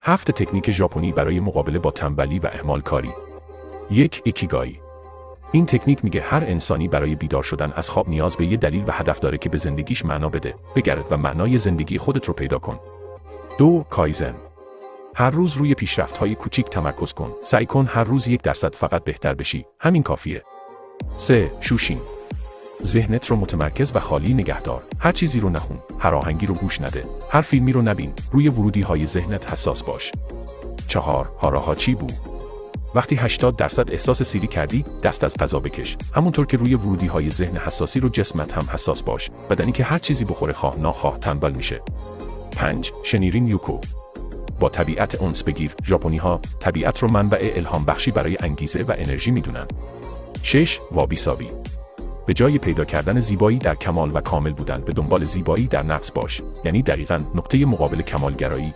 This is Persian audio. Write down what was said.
7 تکنیک ژاپنی برای مقابله با تنبلی و اهمال کاری. 1. ایکیگای. این تکنیک میگه هر انسانی برای بیدار شدن از خواب نیاز به یه دلیل و هدف داره که به زندگیش معنا بده. بگرد و معنای زندگی خودت رو پیدا کن. 2. کایزن. هر روز روی پیشرفت‌های کوچیک تمرکز کن. سعی کن هر روز 1% فقط بهتر بشی. همین کافیه. 3. شوشین. ذهنت رو متمرکز و خالی نگه دار. هر چیزی رو نخون. هر آهنگی رو گوش نده. هر فیلمی رو نبین. روی ورودی‌های ذهنت حساس باش. 4. هاراهاچی بو. وقتی 80% احساس سیری کردی، دست از غذا بکش. همونطور که روی ورودی‌های ذهن حساسی رو جسمت هم حساس باش. بدنی که هر چیزی بخوره خواه ناخواه تنبل میشه. 5. شنیرین یوکو. با طبیعت انس بگیر. ژاپنی‌ها طبیعت رو منبع الهام بخشی برای انگیزه و انرژی میدونن. 6. وابی سابی. به جای پیدا کردن زیبایی در کمال و کامل بودن، به دنبال زیبایی در نقص باش. یعنی دقیقاً نقطه مقابل کمالگرایی،